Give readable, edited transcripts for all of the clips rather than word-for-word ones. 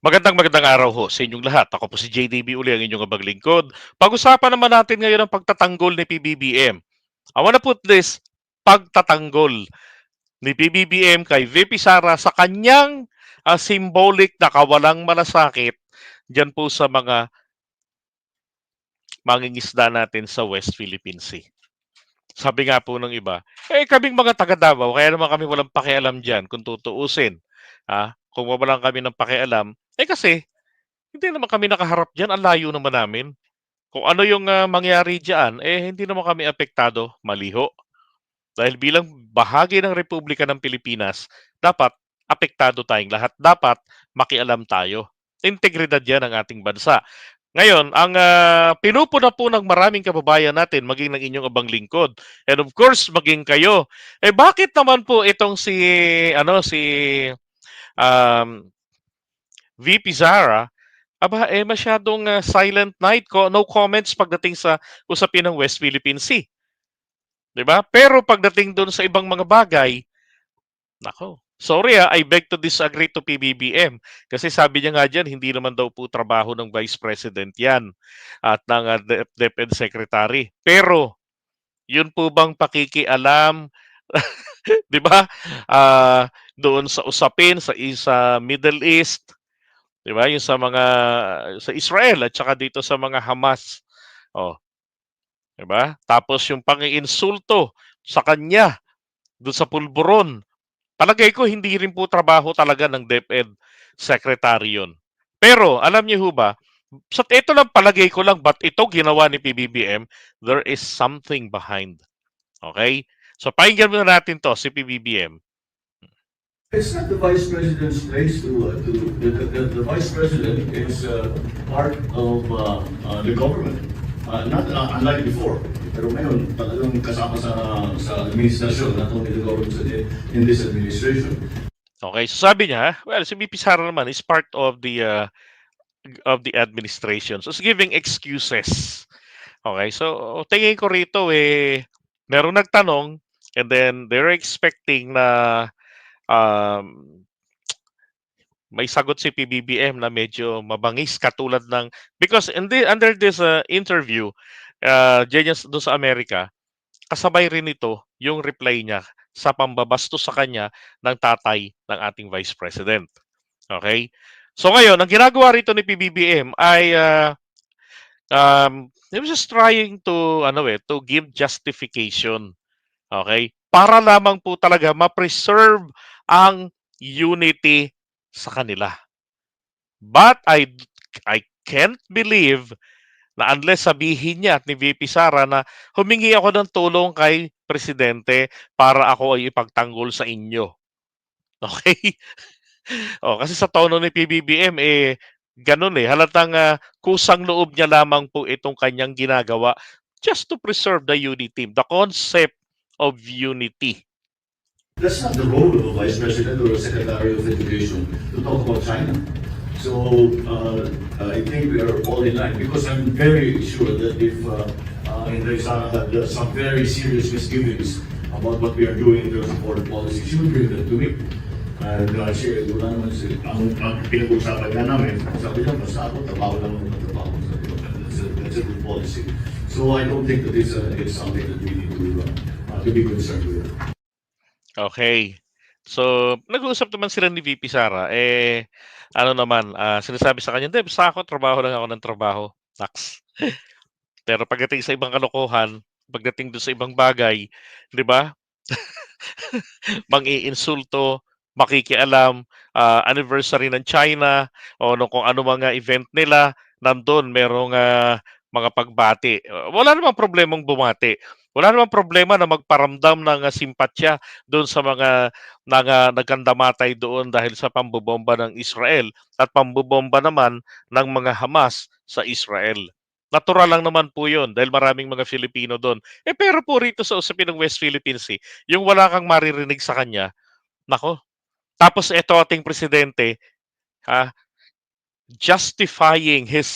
Magandang araw ho sa inyong lahat. Ako po si JDB uli ang inyong abang lingkod. Pag-usapan naman natin ngayon ang pagtatanggol ni PBBM. I wanna put this, pagtatanggol ni PBBM kay VP Sara sa kanyang symbolic na kawalang malasakit dyan po sa mga mangingisda natin sa West Philippine Sea. Sabi nga po ng iba, kaming mga taga Davao, kaya naman kami walang pakialam dyan kung tutuusin. Kung walang kami ng pakialam, kasi hindi naman kami nakaharap diyan, ang layo naman namin. Kung ano yung mangyari diyan, hindi naman kami apektado, maliho. Dahil bilang bahagi ng Republika ng Pilipinas, dapat apektado tayong lahat. Dapat makialam tayo. Integridad yan ng ating bansa. Ngayon, ang pinupuna po ng maraming kababayan natin, maging ng inyong abang lingkod, and of course, maging kayo, bakit naman po itong si um, VP Zara, masyadong silent night ko, no comments pagdating sa usapin ng West Philippine Sea, 'di ba? Pero pagdating doon sa ibang mga bagay, nako. Sorry I beg to disagree to PBBM kasi sabi niya nga diyan hindi naman daw po trabaho ng Vice President 'yan at ng DepEd Secretary. Pero yun po bang pakikialam, 'di ba? Doon sa usapin sa Middle East, 'di ba? Yung sa Israel at saka dito sa mga Hamas. Oh, 'di ba? Tapos yung pang-iinsulto sa kanya doon sa pulburon. Palagay ko hindi rin po trabaho talaga ng DepEd Secretary yun. Pero alam niyo ho ba, ito lang palagay ko lang, but ito ginawa ni PBBM, there is something behind. Okay? So pakinggan muna natin to si PBBM. It's not the vice president's place to the vice president is part of the government. Not unlike before. Pero ngayon, talagang kasama sa administrasyon, not only the government in this administration. Okay, so sabi niya, well, si VP Sara naman is part of the administration. So, it's giving excuses. Okay, so tingin ko rito merong nagtanong and then they're expecting na um, may sagot si PBBM na medyo mabangis katulad ng because under this interview doon sa Amerika, kasabay rin ito yung reply niya sa pambabastos sa kanya ng tatay ng ating Vice President. Okay? So ngayon, ang ginagawa rito ni PBBM ay he was just trying to give justification. Okay? Para lamang po talaga ma-preserve ang unity sa kanila. But I can't believe na unless sabihin niya at ni VP Sara na humingi ako ng tulong kay Presidente para ako ay ipagtanggol sa inyo. Okay? Kasi sa tono ni PBBM, ganun halatang kusang loob niya lamang po itong kanyang ginagawa just to preserve the unity, the concept of unity. That's not the role of a vice president or a secretary of education to talk about China. So I think we are all in line because I'm very sure that if Inday-Sara had some very serious misgivings about what we are doing in terms of foreign policy, she would bring that to me. And wala naman ang pinag-usapan nga namin, sabi niya, basta ako, trabaho lang ng trabaho. That's a good policy. So I don't think that it's something that we need to be concerned with. Okay. So, nag-uusap naman sila ni VP Sara. Sinasabi sa kanya, hindi, basta ako, trabaho lang ako ng trabaho. Tax. Pero pagdating sa ibang kalokohan, pagdating doon sa ibang bagay, di ba? Mang-iinsulto, makikialam, anniversary ng China, o kung ano mga event nila, nandun merong mga pagbati. Wala namang problemang bumati. Wala namang problema na magparamdam ng simpatya doon sa mga nagkandamatay doon dahil sa pambobomba ng Israel at pambobomba naman ng mga Hamas sa Israel. Natural lang naman po yun dahil maraming mga Filipino doon. Pero po rito sa usapin ng West Philippine Sea, yung wala kang maririnig sa kanya, nako. Tapos ito ating presidente, ha, justifying his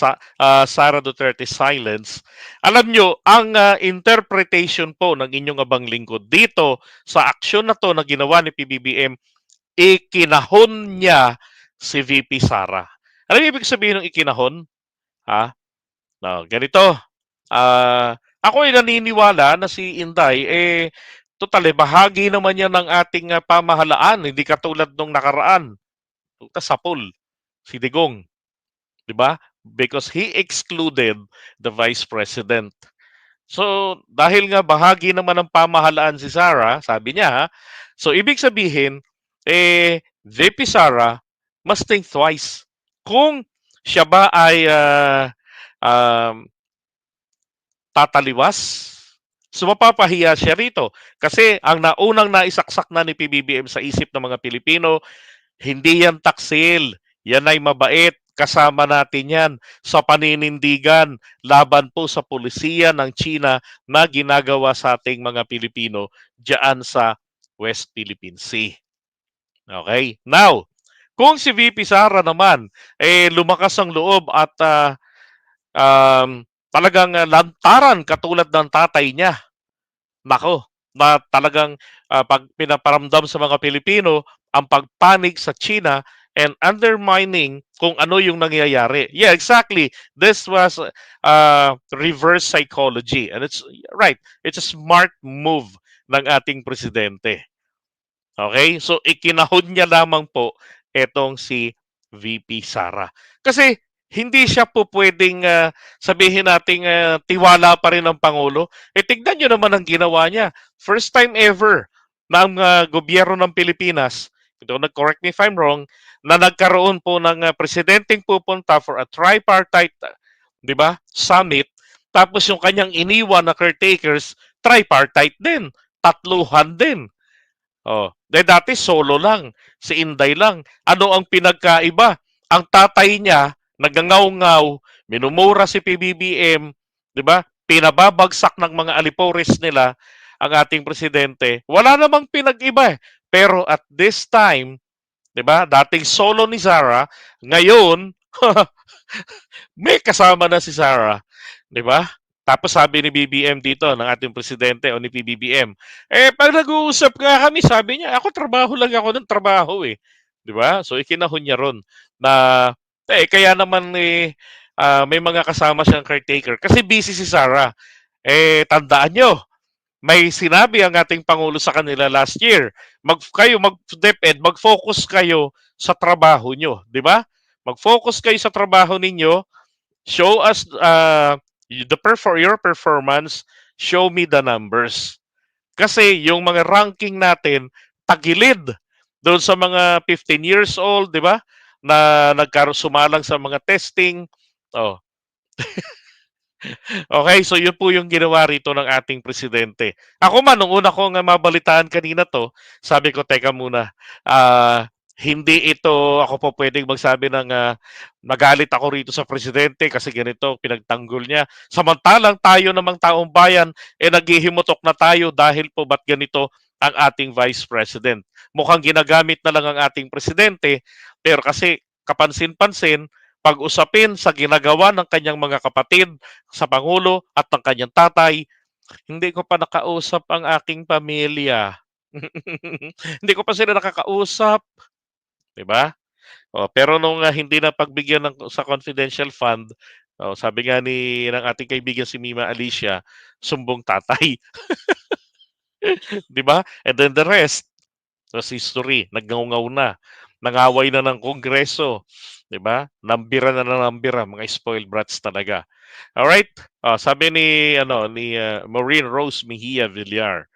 Sara Duterte silence. Alam nyo, ang interpretation po ng inyong abang lingkod dito sa aksyon na to na ginawa ni PBBM, ikinahon niya si VP Sara. Ano ibig sabihin ng ikinahon? Ha? No, ganito. Ako ay naniniwala na si Inday, totally bahagi naman yan ng ating pamahalaan, hindi katulad nung nakaraan. Sapul, si Digong, di ba? Because he excluded the Vice President. So, dahil nga bahagi naman ng pamahalaan si Sara, sabi niya, so ibig sabihin, VP Sara must think twice. Kung siya ba ay um, tataliwas, so mapapahiya siya rito. Kasi ang naunang naisaksak na ni PBBM sa isip ng mga Pilipino, hindi yan taksil. Yan ay mabait. Kasama natin yan sa paninindigan laban po sa pulisiya ng China na ginagawa sa ating mga Pilipino diyan sa West Philippine Sea. Okay? Now, kung si VP Sara naman lumakas ang loob at talagang lantaran katulad ng tatay niya, nako, na talagang pag pinaparamdam sa mga Pilipino ang pagpanig sa China and undermining kung ano yung nangyayari. Yeah, exactly. This was reverse psychology. And it's right. It's a smart move ng ating presidente. Okay? So, ikinahon niya lamang po etong si VP Sara. Kasi hindi siya po pwedeng sabihin nating tiwala pa rin ng Pangulo. Tignan nyo naman ang ginawa niya. First time ever ng gobyerno ng Pilipinas, correct me if I'm wrong, na nagkaroon po ng presidenteng pupunta for a tripartite, di ba, summit. Tapos yung kanyang iniwan na caretakers, tripartite din. Tatluhan din. Dati solo lang, si Inday lang. Ano ang pinagkaiba? Ang tatay niya, nagngangaw-ngaw, minumura si PBBM, 'di ba? Pinababagsak ng mga alipores nila ang ating presidente. Wala namang pinag-iba. Pero at this time, 'di ba? Dating solo ni Sara, ngayon may kasama na si Sara, 'di ba? Tapos sabi ni BBM dito, ng ating presidente o ni PBBM, pag nag-uusap nga kami, sabi niya, ako trabaho lang ako ng trabaho eh. Di ba? So ikinahon niya ron na, kaya naman may mga kasama siyang caretaker. Kasi busy si Sara. Tandaan nyo, may sinabi ang ating Pangulo sa kanila last year, mag-DepEd, mag-focus kayo sa trabaho nyo. Di ba? Mag-focus kayo sa trabaho ninyo, show us your performance, show me the numbers. Kasi yung mga ranking natin tagilid doon sa mga 15 years old, 'di ba? Na sumalang sa mga testing. Oh. Okay, so yun po yung ginawa rito ng ating presidente. Ako man, nung una ko nga mabalitaan kanina to, sabi ko, teka muna, hindi ito, ako po pwedeng magsabi ng magalit ako rito sa presidente kasi ganito, pinagtanggol niya. Samantalang tayo namang taong bayan, naghihimutok na tayo dahil po ba't ganito ang ating vice president. Mukhang ginagamit na lang ang ating presidente, pero kasi kapansin-pansin, pag-usapin sa ginagawa ng kanyang mga kapatid, sa Pangulo at ng kanyang tatay, hindi ko pa nakausap ang aking pamilya. Hindi ko pa sila nakakausap. Diba? Pero nung hindi na pagbigyan sa confidential fund, sabi nga ng ating kaibigan si Mima Alicia, sumbong tatay. Diba? And then the rest, was history. Nagngaw na. Nangaway na ng Kongreso. 'Di ba? Nambira na nambira, mga spoiled brats talaga. All right? Sabi ni Maureen Rose Mejia Villar.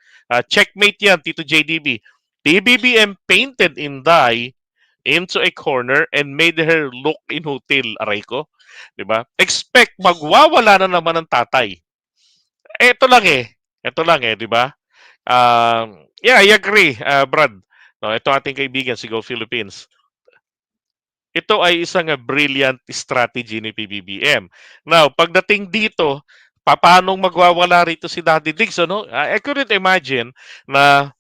Checkmate 'yan, Tito JDB. PBBM painted Inday into a corner and made her look inutil, aray ko. 'Di ba? Expect magwawala na naman ang tatay. Ito lang eh, 'di ba? Yeah, I agree, Brad. No, ito ating kaibigan si Go Philippines. Ito ay isang brilliant strategy ni PBBM. Now, pagdating dito, paano magwawala rito si Daddy Diggs, ano? I couldn't imagine na,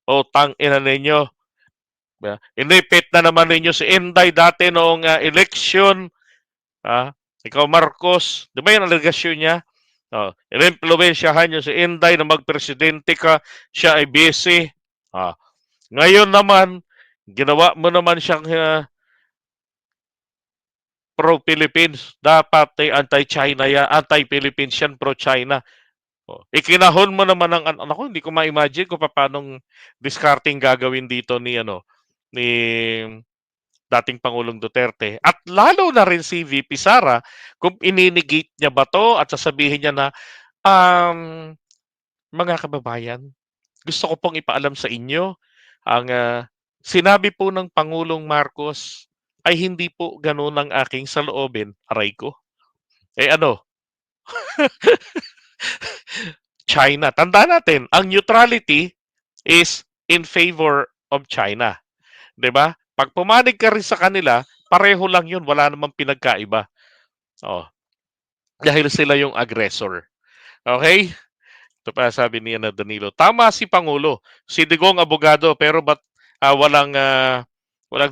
tang-ina ninyo. Inipit na naman ninyo si Inday dati noong election. Ikaw, Marcos, di ba yung alegasyon niya? Inimpluwensyahan nyo si Inday na magpresidente ka, siya ay busy. Ngayon naman, ginawa mo naman siyang pro-Philippines. Dapat ay anti-China yan, anti-Philippines yan, pro-China. Ikinahon mo naman ang ako, hindi ko ma-imagine kung paanong discarding gagawin dito ni dating Pangulong Duterte. At lalo na rin si VP Sara kung ininegate niya ba to at sasabihin niya na, mga kababayan, gusto ko pong ipaalam sa inyo ang sinabi po ng Pangulong Marcos ay hindi po ganoon ang aking saloobin. Aray ko. Ano, China. Tandaan natin, ang neutrality is in favor of China. 'Di ba? Pag pumanig ka rin sa kanila, pareho lang 'yun, wala namang pinagkaiba. Oh, dahil sila yung aggressor. Okay? Ito pa sabi ni Danilo. Tama si Pangulo. Si Digong abogado pero ba't walang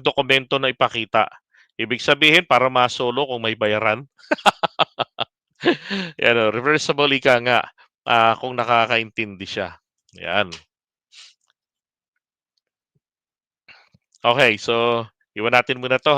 dokumento na ipakita? Ibig sabihin para masolo kung may bayaran. Yan, reversible ika nga kung nakakaintindi siya. Yan. Okay, so iwan natin muna to.